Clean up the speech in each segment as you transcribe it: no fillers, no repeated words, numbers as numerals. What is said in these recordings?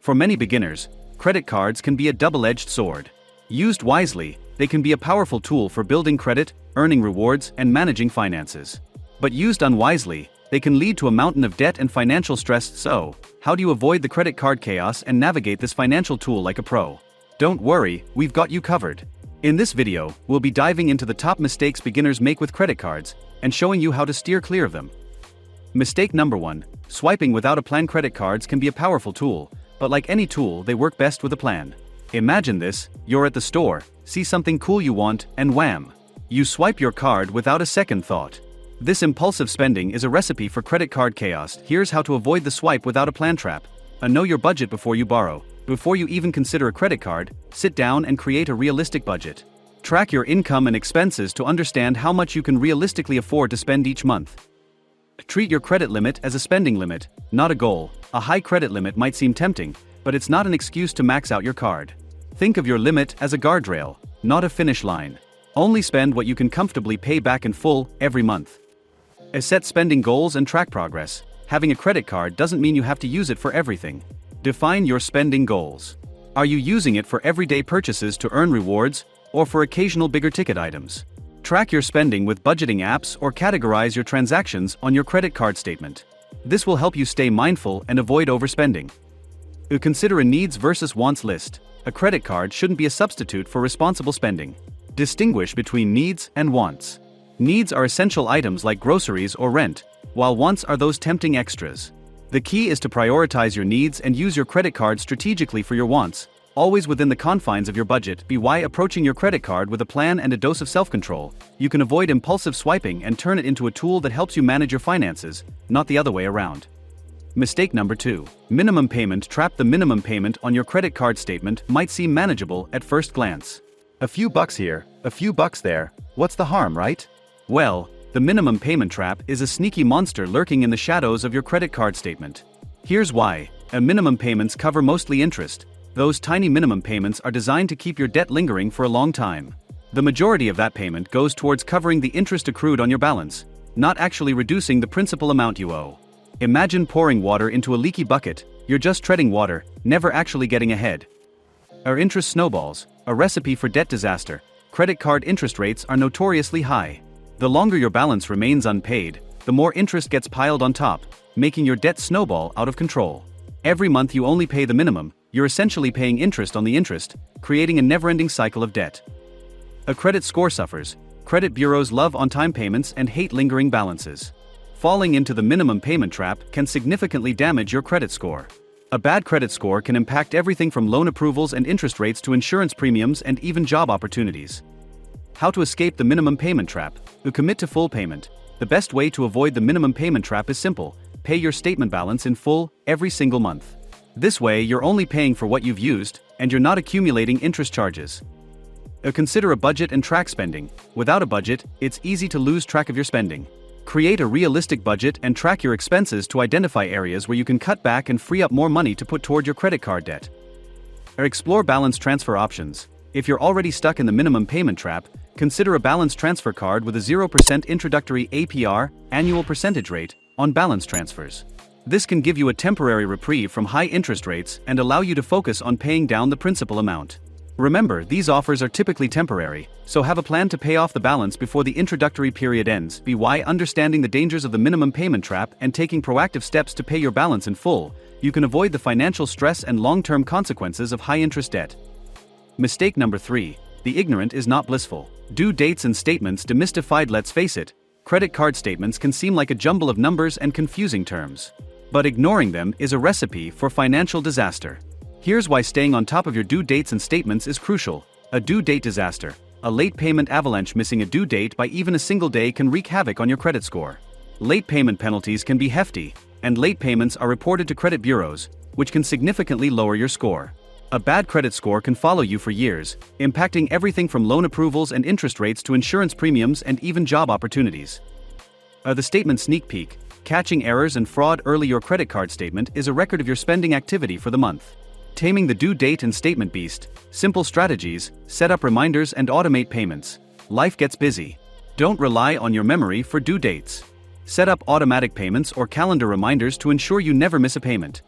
For many beginners, credit cards can be a double-edged sword. Used wisely, they can be a powerful tool for building credit, earning rewards, and managing finances. But used unwisely, they can lead to a mountain of debt and financial stress. So, how do you avoid the credit card chaos and navigate this financial tool like a pro? Don't worry, we've got you covered. In this video, we'll be diving into the top mistakes beginners make with credit cards and showing you how to steer clear of them. Mistake number 1. Swiping without a plan. Credit cards can be a powerful tool, but like any tool, they work best with a plan. Imagine this: you're at the store, see something cool you want, and wham! You swipe your card without a second thought. This impulsive spending is a recipe for credit card chaos. Here's how to avoid the swipe without a plan trap. Know your budget before you borrow. Before you even consider a credit card, sit down and create a realistic budget. Track your income and expenses to understand how much you can realistically afford to spend each month. Treat your credit limit as a spending limit, not a goal. A high credit limit might seem tempting, but it's not an excuse to max out your card. Think of your limit as a guardrail, not a finish line. Only spend what you can comfortably pay back in full every month. Set spending goals and track progress. Having a credit card doesn't mean you have to use it for everything. Define your spending goals. Are you using it for everyday purchases to earn rewards, or for occasional bigger ticket items? Track your spending with budgeting apps or categorize your transactions on your credit card statement. This will help you stay mindful and avoid overspending. Consider a needs versus wants list. A credit card shouldn't be a substitute for responsible spending. Distinguish between needs and wants. Needs are essential items like groceries or rent, while wants are those tempting extras. The key is to prioritize your needs and use your credit card strategically for your wants, always within the confines of your budget. By approaching your credit card with a plan and a dose of self-control, you can avoid impulsive swiping and turn it into a tool that helps you manage your finances, not the other way around. Mistake number 2. Minimum payment trap. The minimum payment on your credit card statement might seem manageable at first glance. A few bucks here, a few bucks there, what's the harm, right? Well, the minimum payment trap is a sneaky monster lurking in the shadows of your credit card statement. Here's why. Minimum payments cover mostly interest. Those tiny minimum payments are designed to keep your debt lingering for a long time. The majority of that payment goes towards covering the interest accrued on your balance, not actually reducing the principal amount you owe. Imagine pouring water into a leaky bucket. You're just treading water, never actually getting ahead. Our interest snowballs, a recipe for debt disaster. Credit card interest rates are notoriously high. The longer your balance remains unpaid, the more interest gets piled on top, making your debt snowball out of control. Every month you only pay the minimum, you're essentially paying interest on the interest, creating a never-ending cycle of debt. A credit score suffers. Credit bureaus love on-time payments and hate lingering balances. Falling into the minimum payment trap can significantly damage your credit score. A bad credit score can impact everything from loan approvals and interest rates to insurance premiums and even job opportunities. How to escape the minimum payment trap? Commit to full payment. The best way to avoid the minimum payment trap is simple: pay your statement balance in full every single month. This way you're only paying for what you've used, and you're not accumulating interest charges. Consider a budget and track spending. Without a budget, it's easy to lose track of your spending. Create a realistic budget and track your expenses to identify areas where you can cut back and free up more money to put toward your credit card debt. Explore balance transfer options. If you're already stuck in the minimum payment trap, consider a balance transfer card with a 0% introductory APR, annual percentage rate, on balance transfers. This can give you a temporary reprieve from high interest rates and allow you to focus on paying down the principal amount. Remember, these offers are typically temporary, so have a plan to pay off the balance before the introductory period ends. By understanding the dangers of the minimum payment trap and taking proactive steps to pay your balance in full, you can avoid the financial stress and long-term consequences of high-interest debt. Mistake number 3. The ignorant is not blissful. Due dates and statements demystified. Let's face it, credit card statements can seem like a jumble of numbers and confusing terms. But ignoring them is a recipe for financial disaster. Here's why staying on top of your due dates and statements is crucial. A due date disaster, a late payment avalanche. Missing a due date by even a single day can wreak havoc on your credit score. Late payment penalties can be hefty, and late payments are reported to credit bureaus, which can significantly lower your score. A bad credit score can follow you for years, impacting everything from loan approvals and interest rates to insurance premiums and even job opportunities. The statement sneak peek. Catching errors and fraud early. Your credit card statement is a record of your spending activity for the month. Taming the due date and statement beast. Simple strategies: set up reminders and automate payments. Life gets busy. Don't rely on your memory for due dates. Set up automatic payments or calendar reminders to ensure you never miss a payment.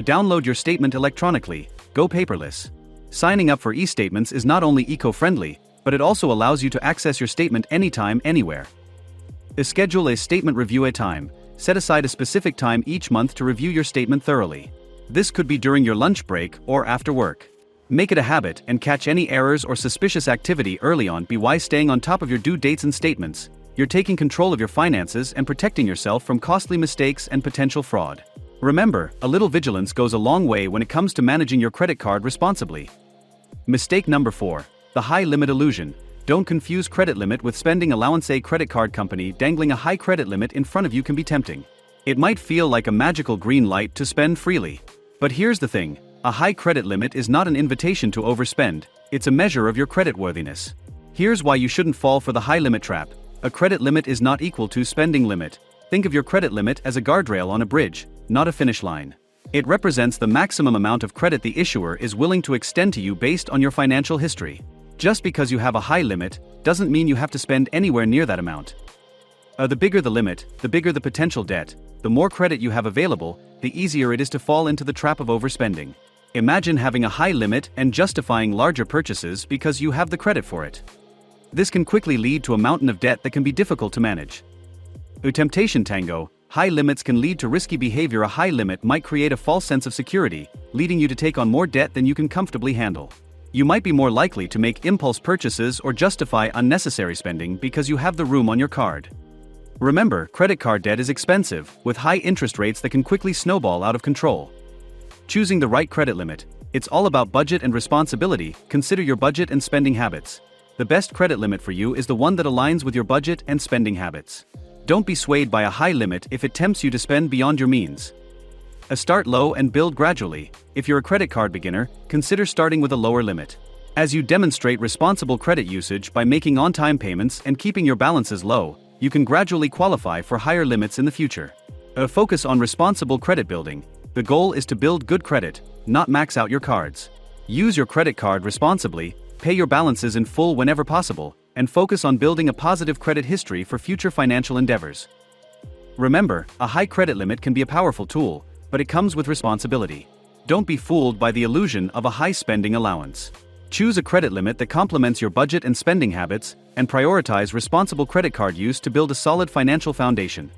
Download your statement electronically, go paperless. Signing up for e-statements is not only eco-friendly, but it also allows you to access your statement anytime, anywhere. Schedule a statement review time. Set aside a specific time each month to review your statement thoroughly. This could be during your lunch break or after work. Make it a habit and catch any errors or suspicious activity early on. Be wise staying on top of your due dates and statements. You're taking control of your finances and protecting yourself from costly mistakes and potential fraud. Remember, a little vigilance goes a long way when it comes to managing your credit card responsibly. Mistake number 4. The high limit illusion. Don't confuse credit limit with spending allowance. A credit card company dangling a high credit limit in front of you can be tempting. It might feel like a magical green light to spend freely. But here's the thing, a high credit limit is not an invitation to overspend, it's a measure of your creditworthiness. Here's why you shouldn't fall for the high limit trap. A credit limit is not equal to spending limit. Think of your credit limit as a guardrail on a bridge, not a finish line. It represents the maximum amount of credit the issuer is willing to extend to you based on your financial history. Just because you have a high limit, doesn't mean you have to spend anywhere near that amount. The bigger the limit, the bigger the potential debt, the more credit you have available, the easier it is to fall into the trap of overspending. Imagine having a high limit and justifying larger purchases because you have the credit for it. This can quickly lead to a mountain of debt that can be difficult to manage. Temptation tango, high limits can lead to risky behavior. A high limit might create a false sense of security, leading you to take on more debt than you can comfortably handle. You might be more likely to make impulse purchases or justify unnecessary spending because you have the room on your card. Remember, credit card debt is expensive, with high interest rates that can quickly snowball out of control. Choosing the right credit limit. It's all about budget and responsibility. Consider your budget and spending habits. The best credit limit for you is the one that aligns with your budget and spending habits. Don't be swayed by a high limit if it tempts you to spend beyond your means. Start low and build gradually. If you're a credit card beginner, consider starting with a lower limit. As you demonstrate responsible credit usage by making on-time payments and keeping your balances low, you can gradually qualify for higher limits in the future. Focus on responsible credit building. The goal is to build good credit, not max out your cards. Use your credit card responsibly, pay your balances in full whenever possible, and focus on building a positive credit history for future financial endeavors. Remember, a high credit limit can be a powerful tool, but it comes with responsibility. Don't be fooled by the illusion of a high spending allowance. Choose a credit limit that complements your budget and spending habits, and prioritize responsible credit card use to build a solid financial foundation.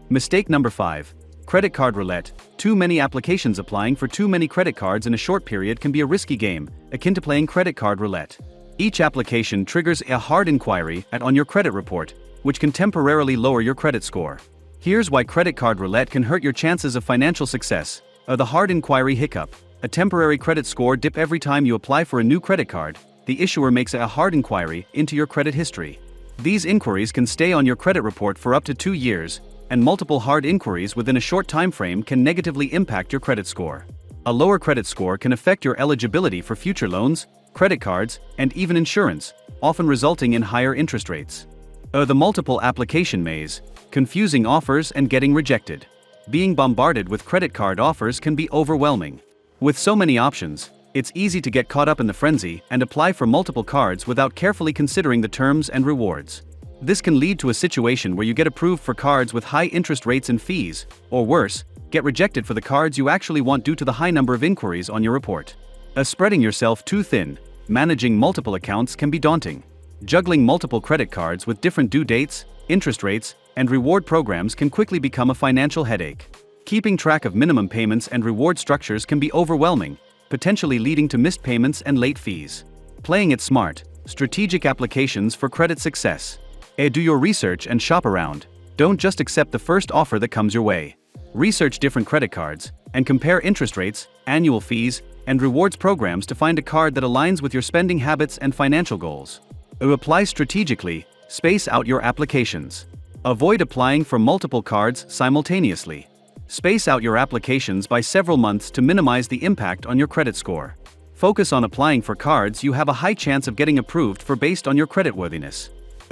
Mistake number 5. Credit card roulette. Too many applications. Applying for too many credit cards in a short period can be a risky game, akin to playing credit card roulette. Each application triggers a hard inquiry on your credit report, which can temporarily lower your credit score. Here's why credit card roulette can hurt your chances of financial success. The hard inquiry hiccup. A temporary credit score dip. Every time you apply for a new credit card, the issuer makes a hard inquiry into your credit history. These inquiries can stay on your credit report for up to 2 years, and multiple hard inquiries within a short time frame can negatively impact your credit score. A lower credit score can affect your eligibility for future loans, credit cards, and even insurance, often resulting in higher interest rates. The multiple application maze. Confusing offers and getting rejected. Being bombarded with credit card offers can be overwhelming. With so many options, it's easy to get caught up in the frenzy and apply for multiple cards without carefully considering the terms and rewards. This can lead to a situation where you get approved for cards with high interest rates and fees, or worse, get rejected for the cards you actually want due to the high number of inquiries on your report. Spreading yourself too thin. Managing multiple accounts can be daunting. Juggling multiple credit cards with different due dates, interest rates, and reward programs can quickly become a financial headache. Keeping track of minimum payments and reward structures can be overwhelming, potentially leading to missed payments and late fees. Playing it smart. Strategic applications for credit success. Do your research and shop around. Don't just accept the first offer that comes your way. Research different credit cards, and compare interest rates, annual fees, and rewards programs to find a card that aligns with your spending habits and financial goals. Apply strategically. Space out your applications. Avoid applying for multiple cards simultaneously. Space out your applications by several months to minimize the impact on your credit score. Focus on applying for cards you have a high chance of getting approved for based on your creditworthiness.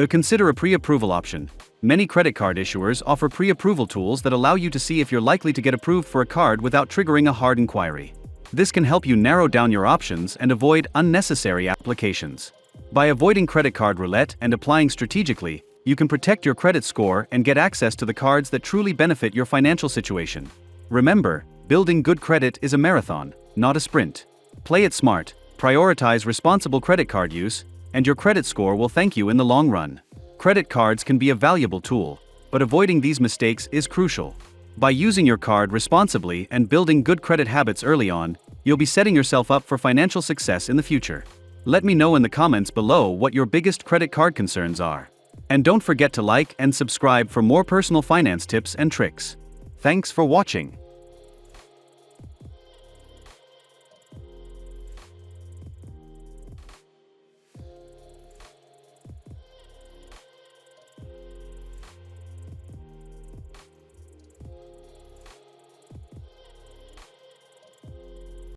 Consider a pre-approval option. Many credit card issuers offer pre-approval tools that allow you to see if you're likely to get approved for a card without triggering a hard inquiry. This can help you narrow down your options and avoid unnecessary applications. By avoiding credit card roulette and applying strategically, you can protect your credit score and get access to the cards that truly benefit your financial situation. Remember, Building good credit is a marathon, not a sprint. Play it smart, prioritize responsible credit card use, and your credit score will thank you in the long run. Credit cards can be a valuable tool, but avoiding these mistakes is crucial. By using your card responsibly and building good credit habits early on, you'll be setting yourself up for financial success in the future. Let me know in the comments below what your biggest credit card concerns are. And don't forget to like and subscribe for more personal finance tips and tricks. Thanks for watching.